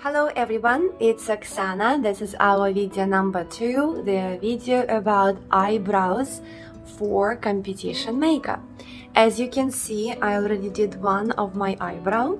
Hello everyone, it's Oksana. This is our video number 2, the video about eyebrows for competition makeup. As you can see, I already did one of my eyebrow.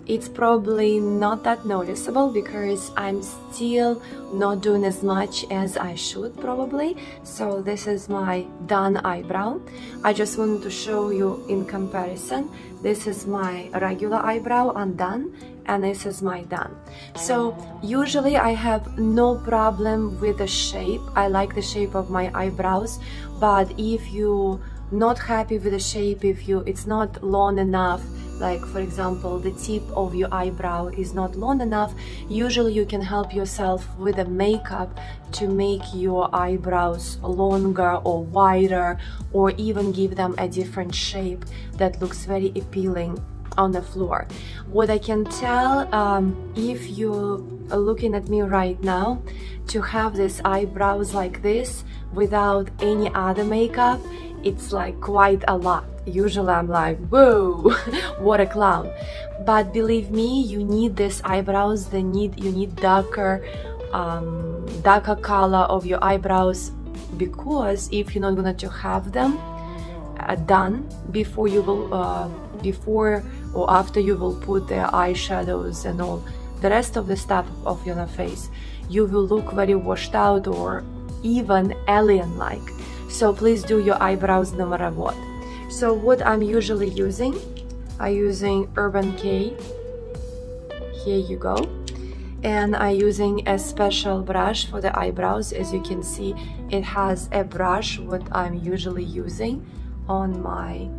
It's probably not that noticeable because I'm still not doing as much as I should probably. So this is my done eyebrow. I just wanted to show you in comparison. This is my regular eyebrow undone and this is my done. So usually I have no problem with the shape. I like the shape of my eyebrows, but if you're not happy with the shape, if it's not long enough, like for example the tip of your eyebrow is not long enough, usually you can help yourself with the makeup to make your eyebrows longer or wider, or even give them a different shape that looks very appealing on the floor. What I can tell, if you are looking at me right now, to have these eyebrows like this without any other makeup, it's like quite a lot. Usually I'm like, whoa, what a clown. But believe me, you need these eyebrows. You need darker color of your eyebrows, because if you're not going to have them done before you will before or after you will put the eyeshadows and all the rest of the stuff of your face, you will look very washed out or even alien-like. So please do your eyebrows no matter what. So what I'm usually using, I'm using Urban K. Here you go. And I'm using a special brush for the eyebrows. As you can see, it has a brush what I'm usually using on my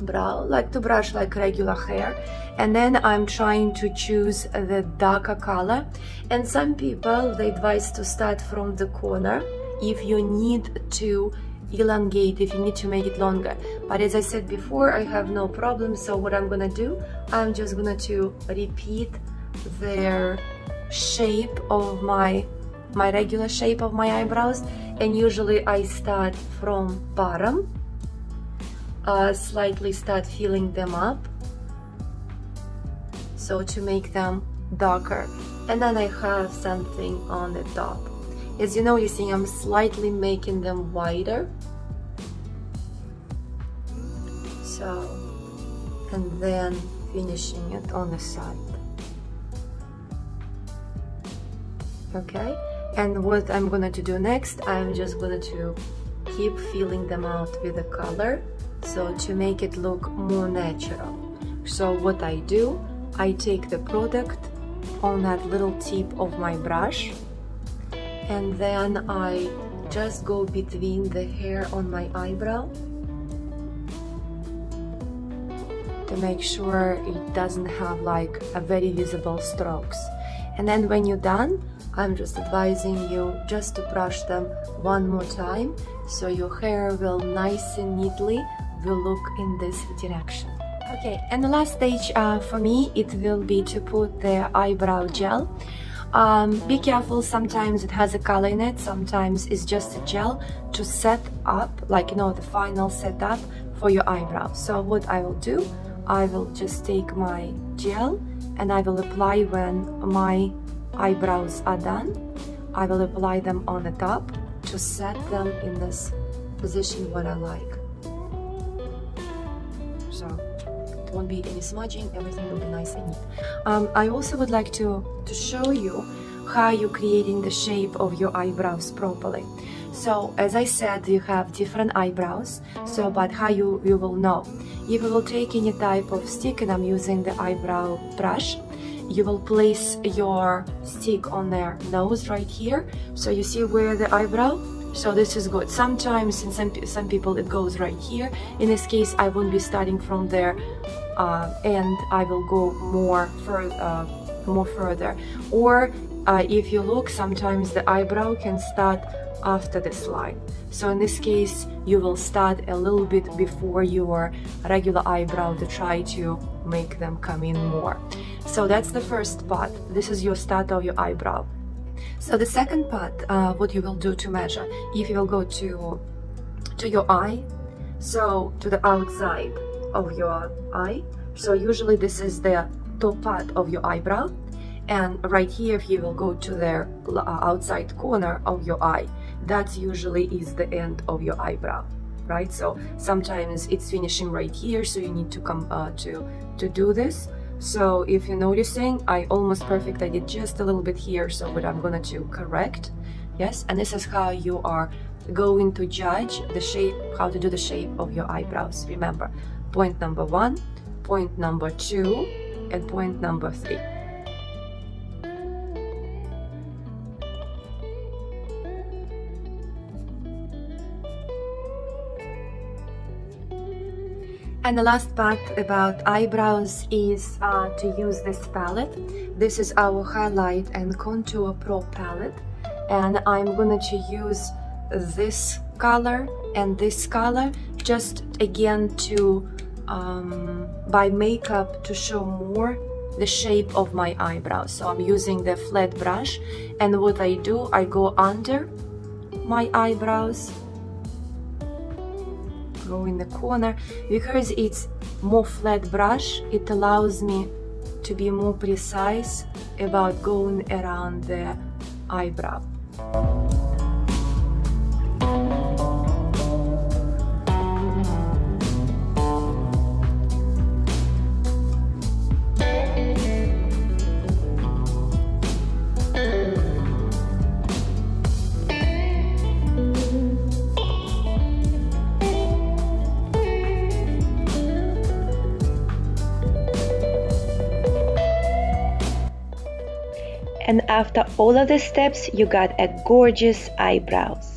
brow, like to brush like regular hair. And then I'm trying to choose the darker color. And some people, they advise to start from the corner if you need to elongate, if you need to make it longer. But as I said before, I have no problem. So what I'm gonna do, I'm just gonna repeat the shape of my regular shape of my eyebrows. And usually I start from bottom, slightly start filling them up, so to make them darker, and then I have something on the top. As you know, you see I'm slightly making them wider, so, and then finishing it on the side. Okay, and what I'm going to do next, I'm just going to keep filling them out with the color, so to make it look more natural. So what I do, I take the product on that little tip of my brush, and then I just go between the hair on my eyebrow to make sure it doesn't have like a very visible strokes. And then when you're done, I'm just advising you just to brush them one more time, so your hair will nice and neatly will look in this direction. Okay, and the last stage for me, it will be to put the eyebrow gel. Be careful, sometimes it has a color in it, sometimes it's just a gel to set up, like, you know, the final setup for your eyebrow. So what I will do, I will just take my gel and I will apply when my eyebrows are done. I will apply them on the top to set them in this position what I like. So it won't be any smudging, everything will be nice and neat. I also would like to show you how you're creating the shape of your eyebrows properly. So as I said, you have different eyebrows, so but how you will know. If you will take any type of stick, and I'm using the eyebrow brush, you will place your stick on their nose right here, so you see where the eyebrow. So this is good. Sometimes in some people it goes right here. In this case, I won't be starting from there, and I will go more further. Or if you look, sometimes the eyebrow can start after this line. So in this case, you will start a little bit before your regular eyebrow to try to make them come in more. So that's the first part. This is your start of your eyebrow. So the second part, what you will do to measure, if you will go to your eye, so to the outside of your eye, so usually this is the top part of your eyebrow, and right here he will go to the outside corner of your eye. That usually is the end of your eyebrow, right? So sometimes it's finishing right here, so you need to come to do this. So if you're noticing, I almost perfect, I did just a little bit here, so but I'm gonna to correct. Yes, and this is how you are going to judge the shape, how to do the shape of your eyebrows. Remember, point number 1, point number 2, and point number 3. And the last part about eyebrows is to use this palette. This is our Highlight and Contour Pro palette, and I'm going to use this color and this color just again to by makeup to show more the shape of my eyebrows. So I'm using the flat brush, and what I do, I go under my eyebrows, go in the corner. Because it's more flat brush, it allows me to be more precise about going around the eyebrow. And after all of the steps, you got a gorgeous eyebrows.